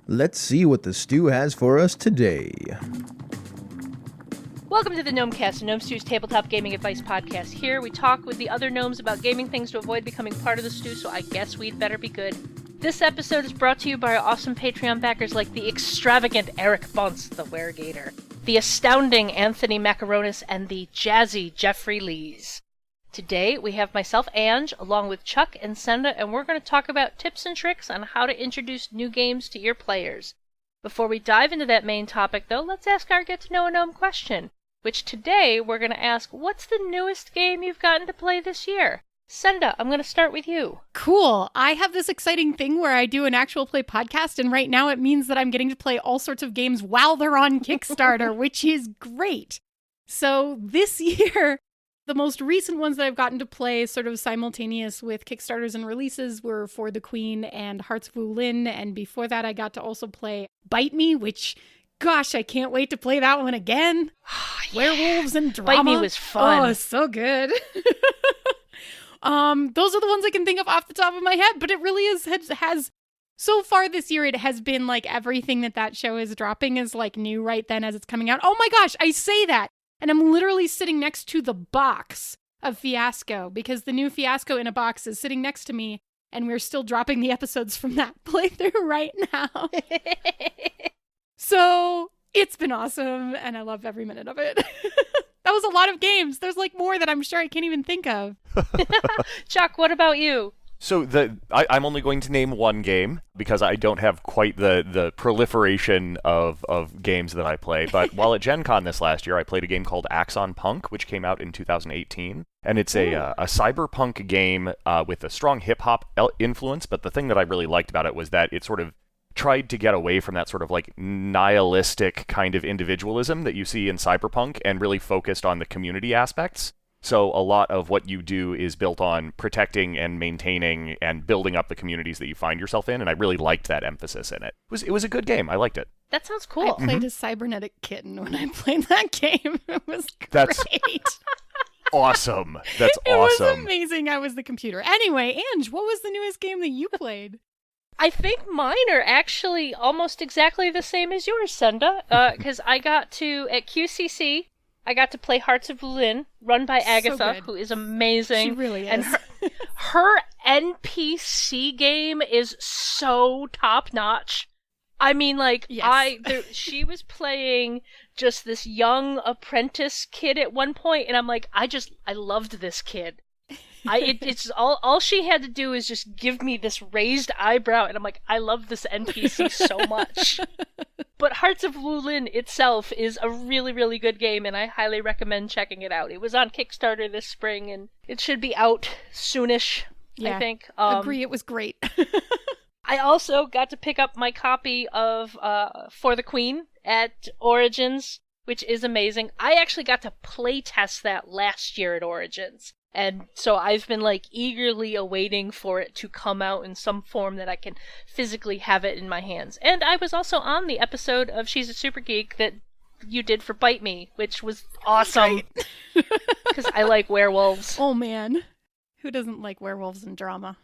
Let's see what the stew has for us today. Welcome to the Gnomecast, Gnome Stew's tabletop gaming advice podcast. Here we talk with the other gnomes about gaming things to avoid becoming part of the stew, so I guess we'd better be good. This episode is brought to you by our awesome Patreon backers like the extravagant Eric Bunce, the Weregator, the astounding Anthony Macaronis, and the jazzy Jeffrey Lees. Today we have myself, Ange, along with Chuck and Senda, and we're going to talk about tips and tricks on how to introduce new games to your players. Before we dive into that main topic, though, let's ask our Get to Know a Gnome question, which today we're going to ask, what's the newest game you've gotten to play this year? Senda, I'm going to start with you. Cool. I have this exciting thing where I do an actual play podcast, and right now it means that I'm getting to play all sorts of games while they're on Kickstarter, which is great. So this year, the most recent ones that I've gotten to play sort of simultaneous with Kickstarters and releases were For the Queen and Hearts of Wulin, and before that I got to also play Bite Me, which, gosh, I can't wait to play that one again. Yeah. Werewolves and drama. Bite Me was fun. Oh, so good. Those are the ones I can think of off the top of my head, but it really has so far this year, it has been like everything that show is dropping is like new right then as it's coming out. Oh my gosh, I say that, and I'm literally sitting next to the box of Fiasco because the new Fiasco in a box is sitting next to me, and we're still dropping the episodes from that playthrough right now. So it's been awesome, and I love every minute of it. That was a lot of games. There's like more that I'm sure I can't even think of. Chuck, what about you? So I'm only going to name one game because I don't have quite the proliferation of games that I play. But while at Gen Con this last year, I played a game called Axon Punk, which came out in 2018. And it's a cyberpunk game with a strong hip-hop influence. But the thing that I really liked about it was that it sort of tried to get away from that sort of like nihilistic kind of individualism that you see in cyberpunk and really focused on the community aspects. So a lot of what you do is built on protecting and maintaining and building up the communities that you find yourself in, and I really liked that emphasis in it. It was a good game. I liked it. That sounds cool. I played a cybernetic kitten when I played that game. It was great. That's awesome. That's it awesome. It was amazing. I was the computer. Anyway, Ange, what was the newest game that you played? I think mine are actually almost exactly the same as yours, Senda, because I got to, at QCC, I got to play Hearts of Wulin, run by Agatha, who is amazing. She really is. And her NPC game is so top-notch. I mean, like, yes. She was playing just this young apprentice kid at one point, and I'm like, I loved this kid. It's all she had to do is just give me this raised eyebrow, and I'm like, I love this NPC so much. But Hearts of Wulin itself is a really, really good game, and I highly recommend checking it out. It was on Kickstarter this spring, and it should be out soonish, I think. Agree, it was great. I also got to pick up my copy of For the Queen at Origins, which is amazing. I actually got to play test that last year at Origins. And so I've been like eagerly awaiting for it to come out in some form that I can physically have it in my hands. And I was also on the episode of She's a Super Geek that you did for Bite Me, which was awesome. Because I like werewolves. Oh man, who doesn't like werewolves and drama?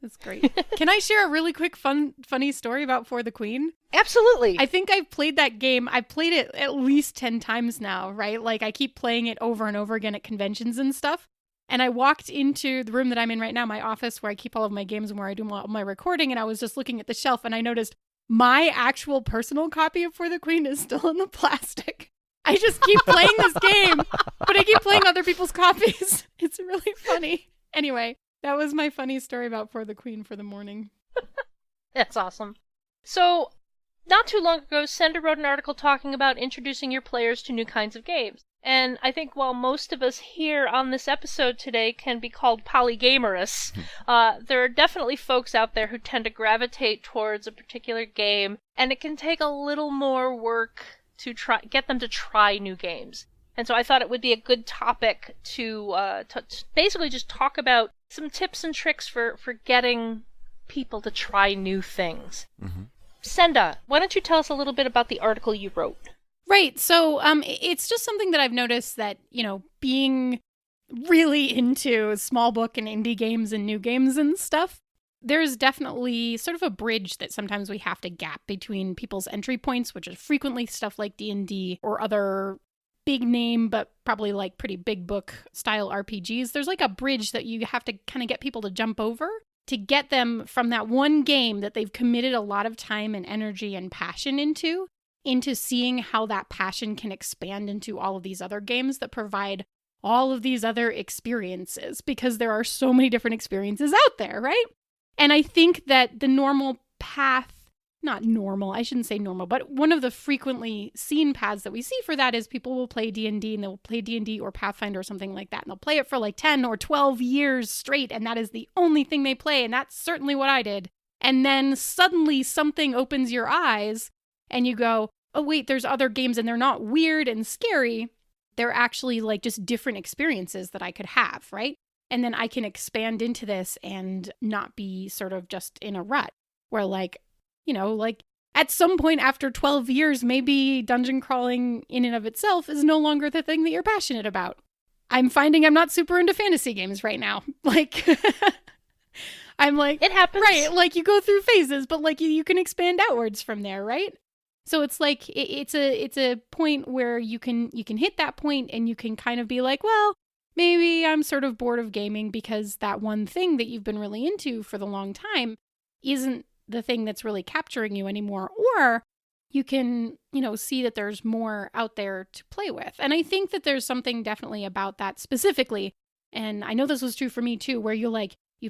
It's great. Can I share a really quick funny story about For the Queen? Absolutely. I think I've played that game. I've played it at least 10 times now, right? Like I keep playing it over and over again at conventions and stuff. And I walked into the room that I'm in right now, my office, where I keep all of my games and where I do all my recording, and I was just looking at the shelf, and I noticed my actual personal copy of For the Queen is still in the plastic. I just keep playing this game, but I keep playing other people's copies. It's really funny. Anyway, that was my funny story about For the Queen for the morning. That's awesome. So, not too long ago, Senda wrote an article talking about introducing your players to new kinds of games. And I think while most of us here on this episode today can be called polygamorous, there are definitely folks out there who tend to gravitate towards a particular game, and it can take a little more work to get them to try new games. And so I thought it would be a good topic to basically just talk about some tips and tricks for getting people to try new things. Mm-hmm. Senda, why don't you tell us a little bit about the article you wrote? Right. So it's just something that I've noticed that, being really into small book and indie games and new games and stuff, there's definitely sort of a bridge that sometimes we have to gap between people's entry points, which is frequently stuff like D&D or other big name, but probably like pretty big book style RPGs. There's like a bridge that you have to kind of get people to jump over to get them from that one game that they've committed a lot of time and energy and passion into seeing how that passion can expand into all of these other games that provide all of these other experiences, because there are so many different experiences out there, right? And I think that the normal path, not normal, I shouldn't say normal, but one of the frequently seen paths that we see for that is people will play D&D and they'll play D&D or Pathfinder or something like that. And they'll play it for like 10 or 12 years straight. And that is the only thing they play. And that's certainly what I did. And then suddenly something opens your eyes and you go, oh, wait, there's other games and they're not weird and scary. They're actually like just different experiences that I could have, right? And then I can expand into this and not be sort of just in a rut where like, you know, like at some point after 12 years, maybe dungeon crawling in and of itself is no longer the thing that you're passionate about. I'm finding I'm not super into fantasy games right now. Like, I'm like, it happens. Right. Like you go through phases, but like you can expand outwards from there, right? So it's like, it's a point where you can hit that point and you can kind of be like, well, maybe I'm sort of bored of gaming because that one thing that you've been really into for the long time isn't the thing that's really capturing you anymore. Or you can, you know, see that there's more out there to play with. And I think that there's something definitely about that specifically. And I know this was true for me too, where you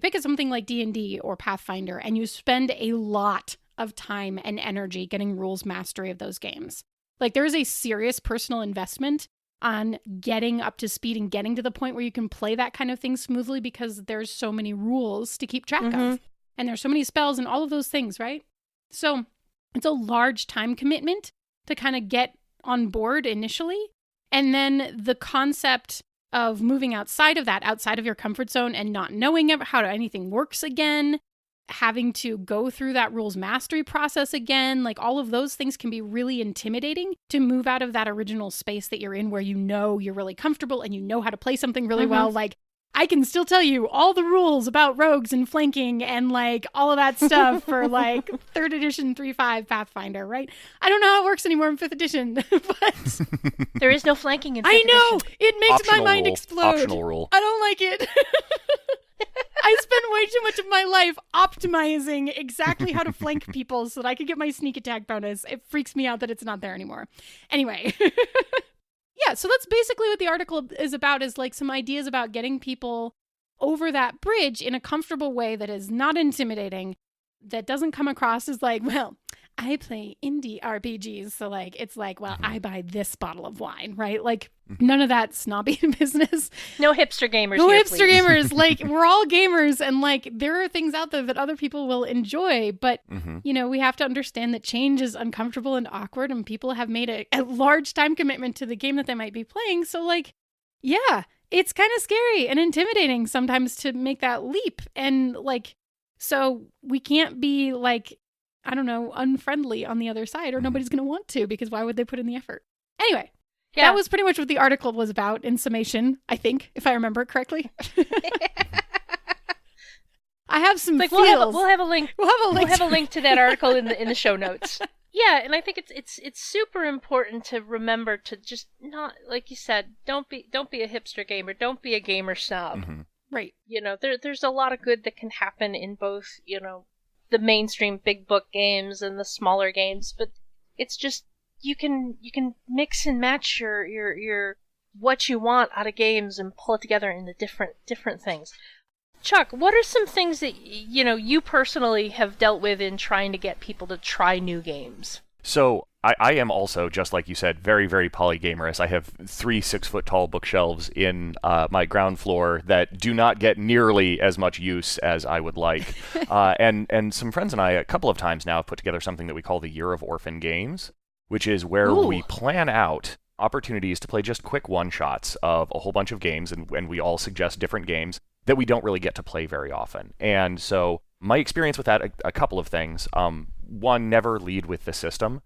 pick up something like D&D or Pathfinder and you spend a lot of time and energy getting rules mastery of those games. Like there is a serious personal investment on getting up to speed and getting to the point where you can play that kind of thing smoothly because there's so many rules to keep track of. And there's so many spells and all of those things, right? So it's a large time commitment to kind of get on board initially. And then the concept of moving outside of that, outside of your comfort zone and not knowing how anything works again, having to go through that rules mastery process again, like all of those things can be really intimidating to move out of that original space that you're in where you know you're really comfortable and you know how to play something really well. Like I can still tell you all the rules about rogues and flanking and like all of that stuff for like 3rd edition 3.5 Pathfinder, right? I don't know how it works anymore in 5th edition, but there is no flanking in 5th I know edition. it makes Optional my mind rule. explode. Optional rule. I don't like it. I spend way too much of my life optimizing exactly how to flank people so that I could get my sneak attack bonus. It freaks me out that it's not there anymore. Anyway. Yeah, so that's basically what the article is about, is like some ideas about getting people over that bridge in a comfortable way that is not intimidating, that doesn't come across as like, well, I play indie RPGs, so like it's like, well, I buy this bottle of wine, right? Like none of that snobby business. No hipster gamers. No here, hipster please. gamers. Like we're all gamers, and like there are things out there that other people will enjoy, but you know, we have to understand that change is uncomfortable and awkward, and people have made a large time commitment to the game that they might be playing. So like, yeah, it's kind of scary and intimidating sometimes to make that leap, and like, so we can't be like, I don't know, unfriendly on the other side, or nobody's going to want to, because why would they put in the effort? Anyway, that was pretty much what the article was about in summation, I think, if I remember it correctly. I have some feels. We'll have a link. We'll have a link to that article in the show notes. Yeah, and I think it's super important to remember to just not, like you said, don't be a hipster gamer, don't be a gamer snob. Right. You know, there's a lot of good that can happen in both, you know, the mainstream big book games and the smaller games, but it's just you can mix and match your what you want out of games and pull it together into different things. Chuck, what are some things that you know you personally have dealt with in trying to get people to try new games? So I am also, just like you said, very, very polygamorous. I have 3 6-foot-tall bookshelves in my ground floor that do not get nearly as much use as I would like. And some friends and I, a couple of times now, have put together something that we call the Year of Orphan Games, which is where we plan out opportunities to play just quick one-shots of a whole bunch of games, and we all suggest different games that we don't really get to play very often. And so my experience with that, a couple of things. One, never lead with the system.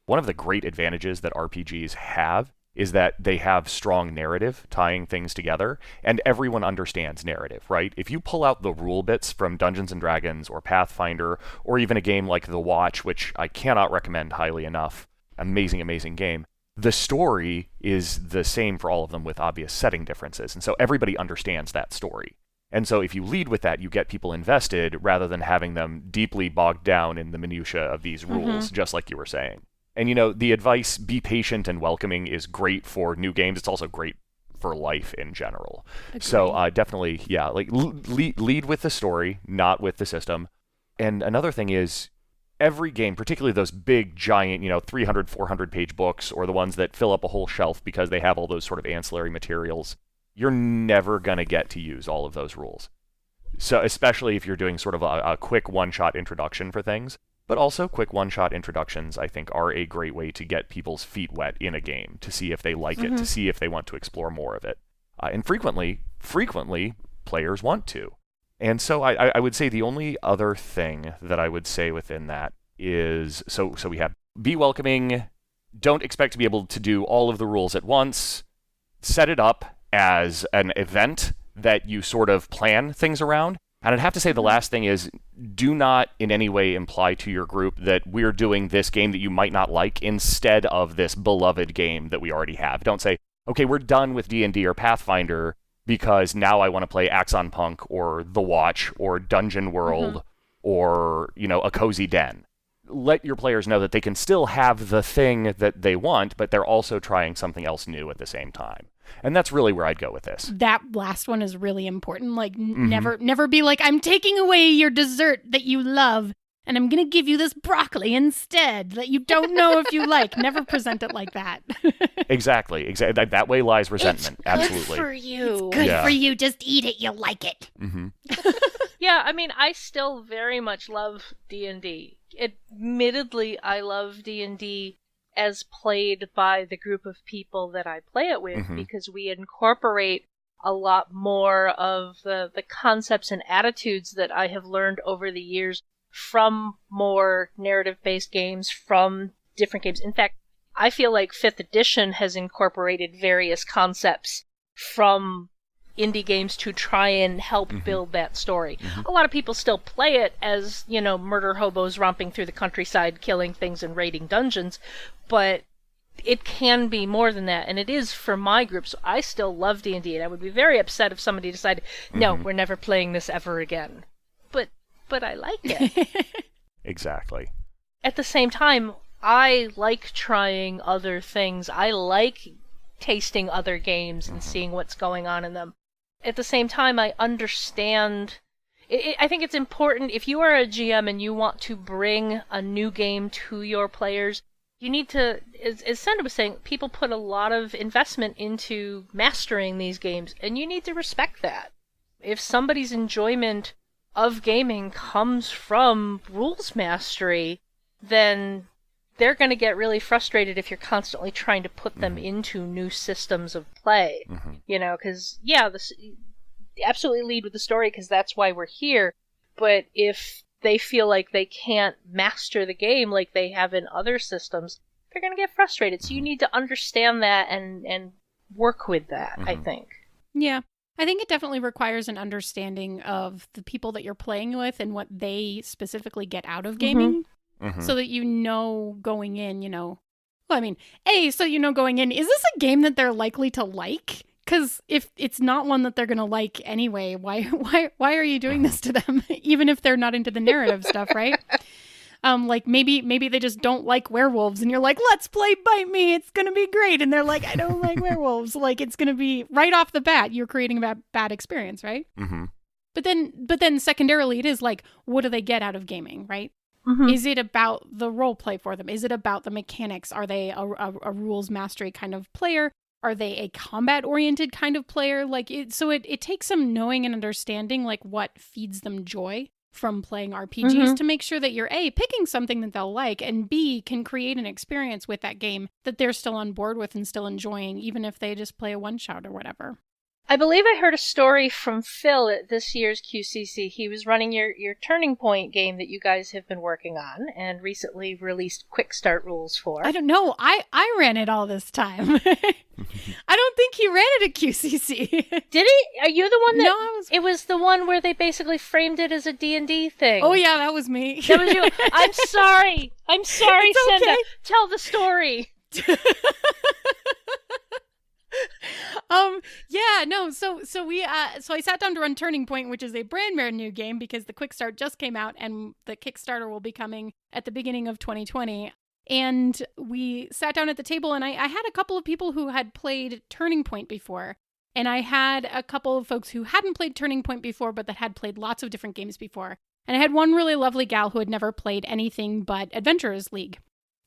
One of the great advantages that RPGs have is that they have strong narrative tying things together, and everyone understands narrative, right? If you pull out the rule bits from Dungeons & Dragons or Pathfinder, or even a game like The Watch, which I cannot recommend highly enough, amazing, amazing game, the story is the same for all of them with obvious setting differences, and so everybody understands that story. And so if you lead with that, you get people invested rather than having them deeply bogged down in the minutiae of these rules, just like you were saying. And, the advice, be patient and welcoming, is great for new games. It's also great for life in general. Agreed. So definitely, yeah, like lead with the story, not with the system. And another thing is, every game, particularly those big, giant, 300, 400-page books, or the ones that fill up a whole shelf because they have all those sort of ancillary materials, you're never going to get to use all of those rules. So especially if you're doing sort of a quick one-shot introduction for things. But also, quick one-shot introductions, I think, are a great way to get people's feet wet in a game, to see if they like it, to see if they want to explore more of it. And frequently, players want to. And so I would say the only other thing that I would say within that is, so we have be welcoming, don't expect to be able to do all of the rules at once, set it up as an event that you sort of plan things around. And I'd have to say the last thing is, do not in any way imply to your group that we're doing this game that you might not like instead of this beloved game that we already have. Don't say, okay, we're done with D&D or Pathfinder because now I want to play Axon Punk or The Watch or Dungeon World or, A Cozy Den. Let your players know that they can still have the thing that they want, but they're also trying something else new at the same time. And that's really where I'd go with this. That last one is really important. Like, never be like, I'm taking away your dessert that you love, and I'm going to give you this broccoli instead that you don't know if you like. Never present it like that. Exactly. That way lies resentment. It's Absolutely. Good for you. It's good for you. Just eat it. You'll like it. Yeah, I mean, I still very much love D&D. Admittedly, I love D&D as played by the group of people that I play it with, because we incorporate a lot more of the concepts and attitudes that I have learned over the years from more narrative-based games, from different games. In fact, I feel like 5th edition has incorporated various concepts from indie games to try and help build that story. A lot of people still play it as, murder hobos romping through the countryside, killing things and raiding dungeons, but it can be more than that, and it is for my group. So I still love D&D, and I would be very upset if somebody decided, no, we're never playing this ever again. But I like it. Exactly. At the same time, I like trying other things. I like tasting other games and seeing what's going on in them. At the same time, I understand. I think it's important, if you are a GM and you want to bring a new game to your players, you need to, as Senda was saying, people put a lot of investment into mastering these games, and you need to respect that. If somebody's enjoyment of gaming comes from rules mastery, then they're going to get really frustrated if you're constantly trying to put them into new systems of play. Because, absolutely lead with the story, because that's why we're here. But if they feel like they can't master the game like they have in other systems, they're going to get frustrated. So you need to understand that and work with that, I think. Yeah. I think it definitely requires an understanding of the people that you're playing with and what they specifically get out of gaming. So that going in, going in, is this a game that they're likely to like? Because if it's not one that they're going to like anyway, why are you doing this to them? Even if they're not into the narrative stuff, right? Maybe they just don't like werewolves, and you're like, let's play Bite Me, it's going to be great. And they're like, I don't like werewolves. It's going to be right off the bat, you're creating a bad experience, right? But then secondarily, it is like, what do they get out of gaming, right? Is it about the role play for them? Is it about the mechanics? Are they a rules mastery kind of player? Are they a combat-oriented kind of player? It takes some knowing and understanding, what feeds them joy from playing RPGs to make sure that you're, A, picking something that they'll like, and B, can create an experience with that game that they're still on board with and still enjoying, even if they just play a one-shot or whatever. I believe I heard a story from Phil at this year's QCC. He was running your Turning Point game that you guys have been working on and recently released quick start rules for. I don't know. I ran it all this time. I don't think he ran it at QCC. Did he? Are you the one that... No, I was... It was the one where they basically framed it as a D&D thing. Oh, yeah, that was me. That was you. I'm sorry. I'm sorry, It's Senda. okay. Tell the story. So I sat down to run Turning Point, which is a brand new game because the quick start just came out and the Kickstarter will be coming at the beginning of 2020. And we sat down at the table and I had a couple of people who had played Turning Point before. And I had a couple of folks who hadn't played Turning Point before, but that had played lots of different games before. And I had one really lovely gal who had never played anything but Adventurers League.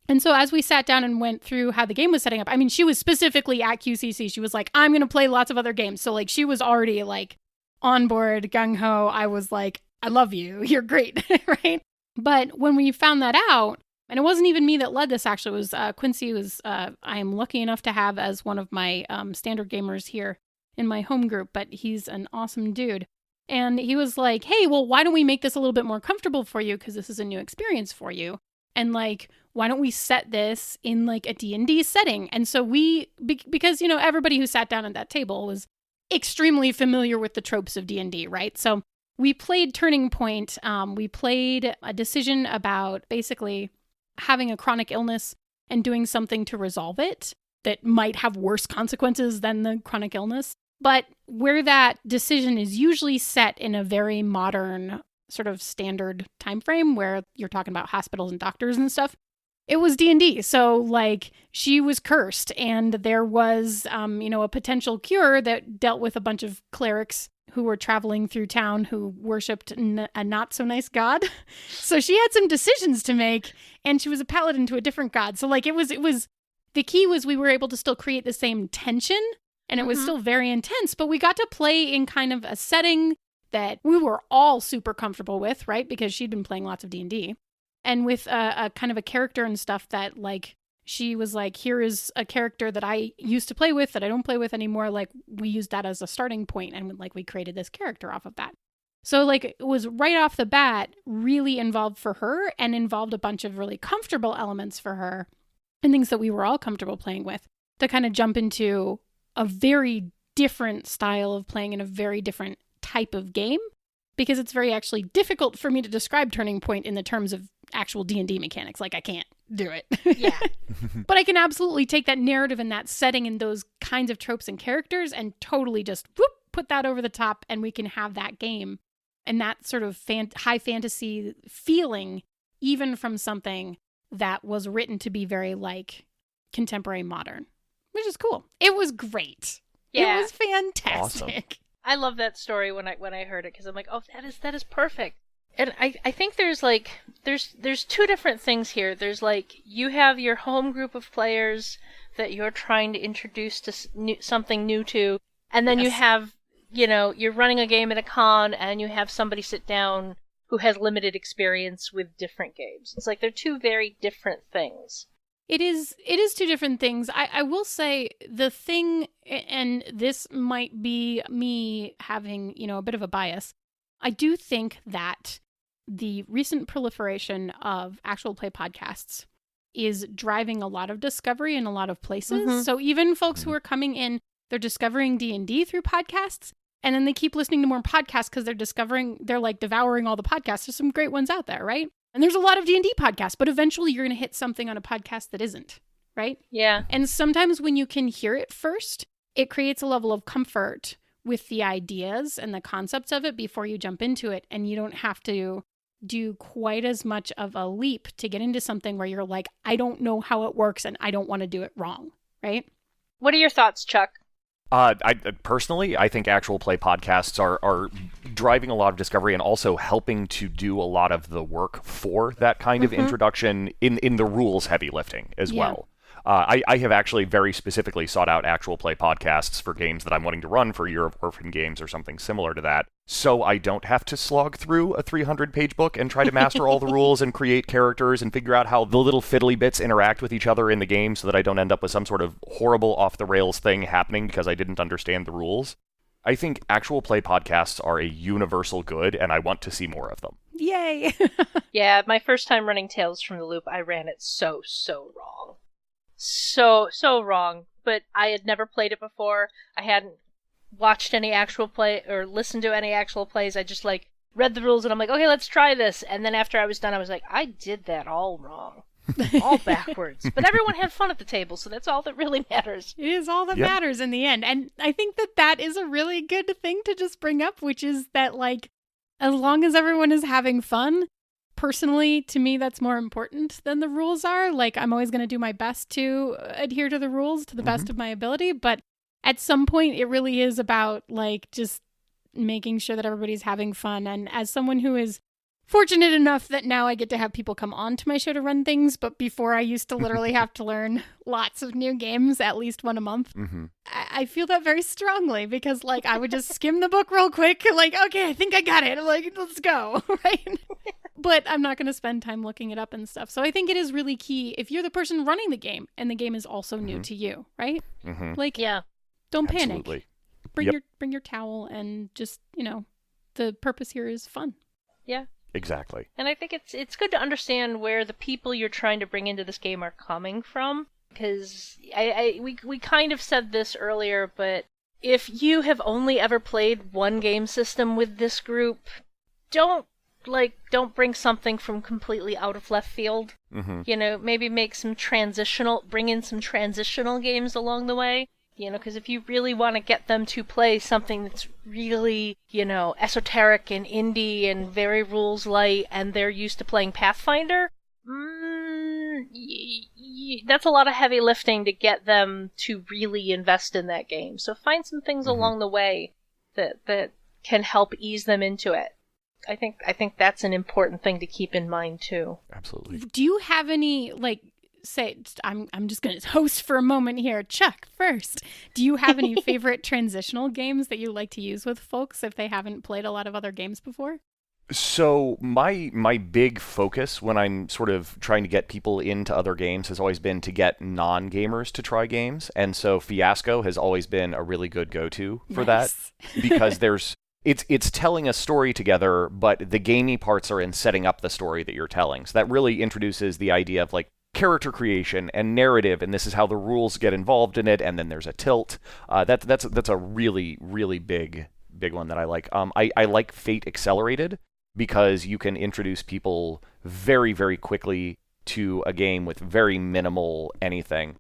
And so as we sat down and went through how the game was setting up, I mean, she was specifically at QCC. She was like, I'm going to play lots of other games. So like, she was already like on board, gung-ho. I was like, I love you. You're great, right? But when we found that out, and it wasn't even me that led this, actually, it was Quincy, who's I am lucky enough to have as one of my standard gamers here in my home group, but he's an awesome dude. And he was like, hey, well, why don't we make this a little bit more comfortable for you? Because this is a new experience for you. And like, why don't we set this in like a D&D setting? And so because, you know, everybody who sat down at that table was extremely familiar with the tropes of D&D, right? So we played Turning Point. We played a decision about basically having a chronic illness and doing something to resolve it that might have worse consequences than the chronic illness. But where that decision is usually set in a very modern sort of standard time frame where you're talking about hospitals and doctors and stuff, it was D&D. So like she was cursed and there was, a potential cure that dealt with a bunch of clerics who were traveling through town who worshipped a not so nice god. So she had some decisions to make and she was a paladin to a different god. So like the key was we were able to still create the same tension and it was still very intense, but we got to play in kind of a setting that we were all super comfortable with, right? Because she'd been playing lots of D&D. And with a kind of a character and stuff that, like, she was like, here is a character that I used to play with that I don't play with anymore. Like, we used that as a starting point and, like, we created this character off of that. So, like, it was right off the bat really involved for her and involved a bunch of really comfortable elements for her and things that we were all comfortable playing with to kind of jump into a very different style of playing in a very different type of game, because it's very actually difficult for me to describe Turning Point in the terms of actual D&D mechanics. Like, I can't do it. Yeah. But I can absolutely take that narrative and that setting and those kinds of tropes and characters and totally just put that over the top, and we can have that game and that sort of high fantasy feeling, even from something that was written to be very like contemporary modern, which is cool. It was great. Yeah. It was fantastic. Awesome. I love that story when I heard it because I'm like, oh, that is perfect. And I think there's two different things here. There's like you have your home group of players that you're trying to introduce to something new to, and then you have, you're running a game at a con and you have somebody sit down who has limited experience with different games. It's like they're two very different things. It is two different things. I will say the thing, and this might be me having, a bit of a bias. I do think that the recent proliferation of actual play podcasts is driving a lot of discovery in a lot of places. Mm-hmm. So even folks who are coming in, they're discovering D&D through podcasts, and then they keep listening to more podcasts because they're like devouring all the podcasts. There's some great ones out there, right? And there's a lot of D&D podcasts, but eventually you're going to hit something on a podcast that isn't, right? Yeah. And sometimes when you can hear it first, it creates a level of comfort with the ideas and the concepts of it before you jump into it. And you don't have to do quite as much of a leap to get into something where you're like, I don't know how it works and I don't want to do it wrong, right? What are your thoughts, Chuck? Personally, I think actual play podcasts are driving a lot of discovery and also helping to do a lot of the work for that kind of introduction in the rules heavy lifting as well. I have actually very specifically sought out actual play podcasts for games that I'm wanting to run for Year of Orphan Games or something similar to that, so I don't have to slog through a 300-page book and try to master all the rules and create characters and figure out how the little fiddly bits interact with each other in the game so that I don't end up with some sort of horrible off-the-rails thing happening because I didn't understand the rules. I think actual play podcasts are a universal good, and I want to see more of them. Yay! Yeah, my first time running Tales from the Loop, I ran it so wrong. So wrong. But I had never played it before. I hadn't watched any actual play or listened to any actual plays. I just read the rules and I'm like, okay, let's try this. And then after I was done, I was like, I did that all wrong. All backwards. But everyone had fun at the table, so that's all that really matters. It is all that matters in the end. And I think that is a really good thing to just bring up, which is that, as long as everyone is having fun, personally, to me, that's more important than the rules are. I'm always going to do my best to adhere to the rules to the best of my ability. But at some point, it really is about, just making sure that everybody's having fun. And as someone who is fortunate enough that now I get to have people come on to my show to run things, but before I used to literally have to learn lots of new games, at least one a month. I feel that very strongly because I would just skim the book real quick, okay, I think I got it. Let's go, right? But I'm not going to spend time looking it up and stuff. So I think it is really key if you're the person running the game and the game is also new to you, right? Yeah. Don't Absolutely. panic. Bring your towel and just, the purpose here is fun. Yeah. Exactly. And I think it's good to understand where the people you're trying to bring into this game are coming from. Because we kind of said this earlier, but if you have only ever played one game system with this group, don't bring something from completely out of left field. Maybe bring in some transitional games along the way. Because if you really want to get them to play something that's really, esoteric and indie and very rules light, and they're used to playing Pathfinder, that's a lot of heavy lifting to get them to really invest in that game. So find some things along the way that can help ease them into it. I think that's an important thing to keep in mind too. Absolutely. Do you have any say I'm just going to host for a moment here. Chuck, first, do you have any favorite transitional games that you like to use with folks if they haven't played a lot of other games before? So my big focus when I'm sort of trying to get people into other games has always been to get non-gamers to try games. And so Fiasco has always been a really good go-to for that because it's telling a story together, but the gamey parts are in setting up the story that you're telling. So that really introduces the idea of character creation and narrative, and this is how the rules get involved in it, and then there's a tilt. That's a really, really big one that I like. I like Fate Accelerated because you can introduce people very, very quickly to a game with very minimal anything.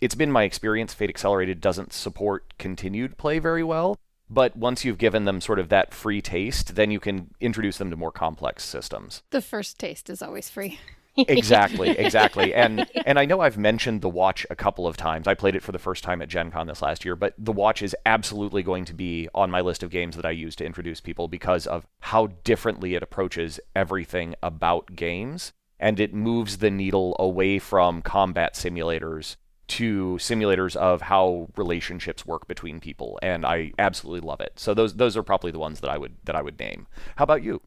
It's been my experience Fate Accelerated doesn't support continued play very well, but once you've given them sort of that free taste, then you can introduce them to more complex systems. The first taste is always free. Exactly. And I know I've mentioned The Watch a couple of times. I played it for the first time at Gen Con this last year, but The Watch is absolutely going to be on my list of games that I use to introduce people because of how differently it approaches everything about games, and it moves the needle away from combat simulators to simulators of how relationships work between people, and I absolutely love it. So those are probably the ones that I would name. How about you?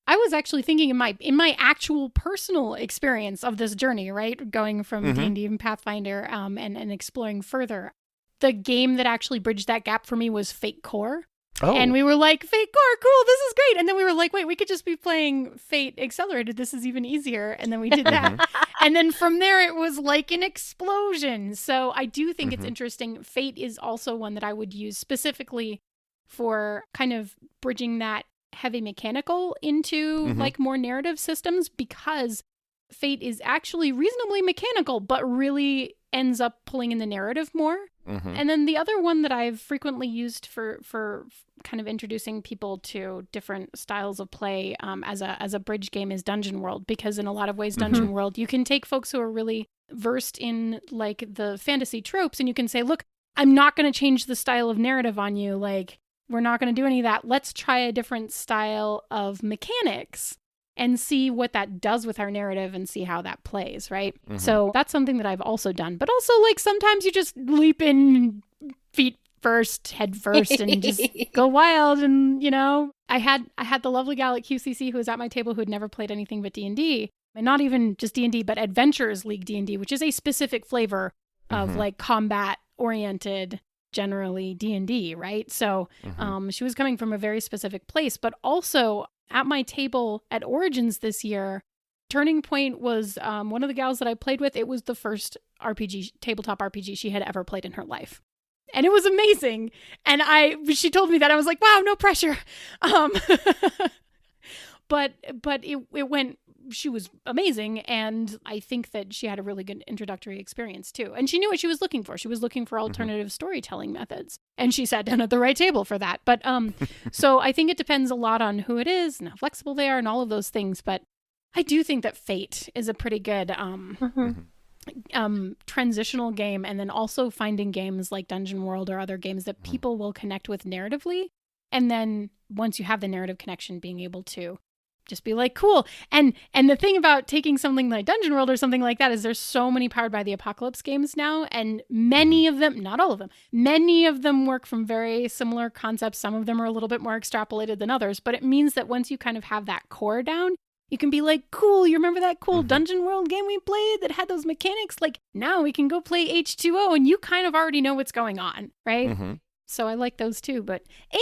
I was actually thinking in my actual personal experience of this journey, right? Going from D&D and Pathfinder and exploring further. The game that actually bridged that gap for me was Fate Core. Oh. And we were like, Fate Core, cool, this is great. And then we were like, wait, we could just be playing Fate Accelerated. This is even easier. And then we did that. And then from there, it was like an explosion. So I do think it's interesting. Fate is also one that I would use specifically for kind of bridging that heavy mechanical into more narrative systems, because Fate is actually reasonably mechanical, but really ends up pulling in the narrative more. And then the other one that I've frequently used for kind of introducing people to different styles of play as a bridge game is Dungeon World, because in a lot of ways, Dungeon World, you can take folks who are really versed in the fantasy tropes and you can say, look, I'm not going to change the style of narrative on you. We're not going to do any of that. Let's try a different style of mechanics and see what that does with our narrative and see how that plays, right? So that's something that I've also done. But also, sometimes you just leap in feet first, head first, and just go wild. And, I had the lovely gal at QCC who was at my table who had never played anything but D&D. And not even just D&D, but Adventures League D&D, which is a specific flavor of, combat-oriented generally D&D, right? So she was coming from a very specific place, but also at my table at Origins this year, Turning Point was one of the gals that I played with. It was the first tabletop RPG she had ever played in her life. And it was amazing. And she told me that. I was like, wow, no pressure. But it went, she was amazing. And I think that she had a really good introductory experience too. And she knew what she was looking for. She was looking for alternative storytelling methods. And she sat down at the right table for that. But so I think it depends a lot on who it is and how flexible they are and all of those things. But I do think that Fate is a pretty good transitional game, and then also finding games like Dungeon World or other games that people will connect with narratively, and then once you have the narrative connection, being able to just be like, cool. And the thing about taking something like Dungeon World or something like that is there's so many Powered by the Apocalypse games now, and many of them, not all of them, many of them work from very similar concepts. Some of them are a little bit more extrapolated than others, but it means that once you kind of have that core down, you can be like, cool, you remember that cool Dungeon World game we played that had those mechanics? Like, now we can go play H2O and you kind of already know what's going on, right? So I like those too. But,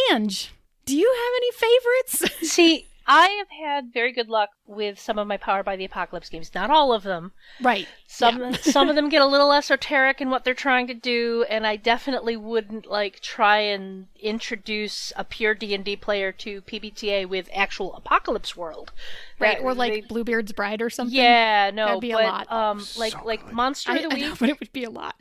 Ange, do you have any favorites? See, I have had very good luck with some of my Powered by the Apocalypse games. Not all of them. Right. Some of them get a little esoteric in what they're trying to do, and I definitely wouldn't try and introduce a pure D&D player to PBTA with actual Apocalypse World. Right, or Bluebeard's Bride or something. Yeah, no, that'd be a lot. Like Monster of the Week. I know, but it would be a lot.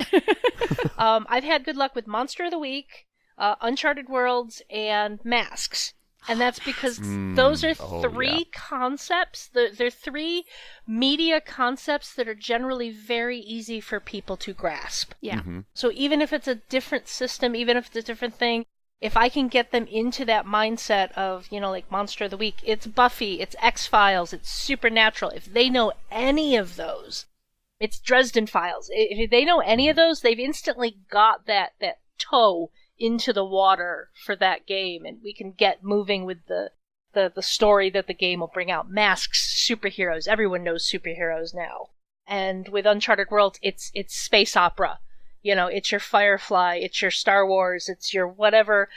I've had good luck with Monster of the Week, Uncharted Worlds, and Masks. And that's because those are three concepts. They're three media concepts that are generally very easy for people to grasp. Yeah. So even if it's a different system, even if it's a different thing, if I can get them into that mindset of, like Monster of the Week, it's Buffy, it's X-Files, it's Supernatural. If they know any of those, it's Dresden Files. If they know any of those, they've instantly got that toe into the water for that game, and we can get moving with the story that the game will bring out. Masks, superheroes. Everyone knows superheroes now. And with Uncharted Worlds, it's space opera. It's your Firefly, it's your Star Wars, it's your whatever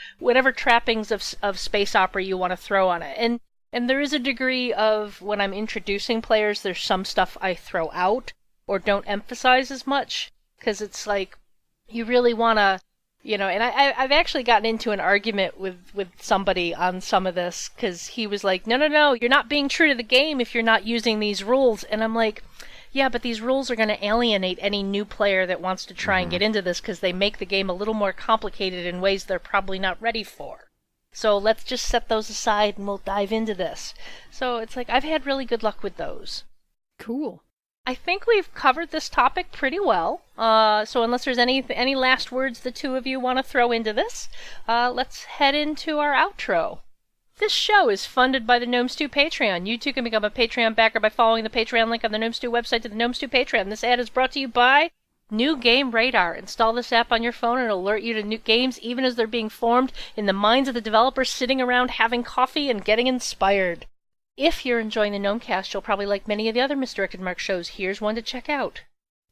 trappings of space opera you want to throw on it. And there is a degree of, when I'm introducing players, there's some stuff I throw out or don't emphasize as much, because it's like, you really want to, and I've actually gotten into an argument with somebody on some of this, because he was like, no, you're not being true to the game if you're not using these rules. And I'm like, yeah, but these rules are going to alienate any new player that wants to try and get into this, because they make the game a little more complicated in ways they're probably not ready for. So let's just set those aside and we'll dive into this. So it's like, I've had really good luck with those. Cool. I think we've covered this topic pretty well. So unless there's any last words the two of you want to throw into this, let's head into our outro. This show is funded by the Gnome Stew Patreon. You too can become a Patreon backer by following the Patreon link on the Gnome Stew website to the Gnome Stew Patreon. This ad is brought to you by New Game Radar. Install this app on your phone and it'll alert you to new games even as they're being formed in the minds of the developers sitting around having coffee and getting inspired. If you're enjoying the Gnomecast, you'll probably like many of the other Misdirected Mark shows. Here's one to check out.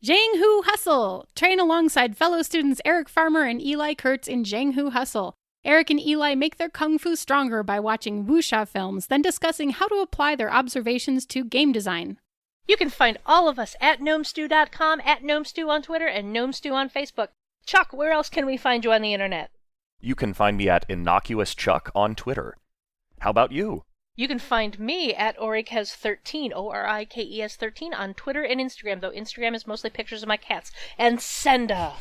Jang Hu Hustle. Train alongside fellow students Eric Farmer and Eli Kurtz in Jang Hu Hustle. Eric and Eli make their kung fu stronger by watching wuxia films, then discussing how to apply their observations to game design. You can find all of us at gnomestew.com, at gnomestew on Twitter, and gnomestew on Facebook. Chuck, where else can we find you on the internet? You can find me at Innocuous Chuck on Twitter. How about you? You can find me at Orikes13, Orikes 13, on Twitter and Instagram, though Instagram is mostly pictures of my cats. And Senda.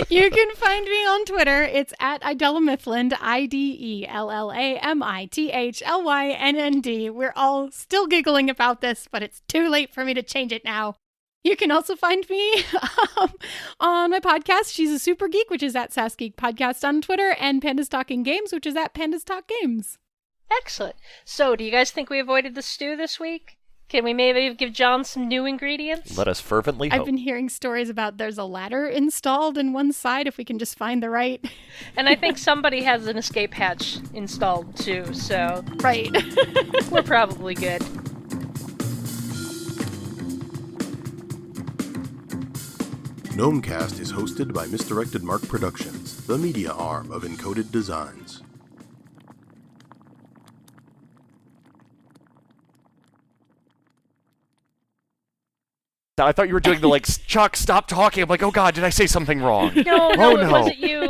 You can find me on Twitter. It's at Idella Mithland, IDELLAMITHLYNND. We're all still giggling about this, but it's too late for me to change it now. You can also find me on my podcast, She's a Super Geek, which is at SassGeek Podcast on Twitter, and Pandas Talking Games, which is at Pandas Talk Games. Excellent. So, do you guys think we avoided the stew this week? Can we maybe give John some new ingredients? Let us fervently hope. I've been hearing stories about there's a ladder installed in one side if we can just find the right. And I think somebody has an escape hatch installed too, so... Right. We're probably good. Gnomecast is hosted by Misdirected Mark Productions, the media arm of Encoded Designs. I thought you were doing the Chuck, stop talking. I'm like, oh god, did I say something wrong? No, Oh, it no. wasn't you.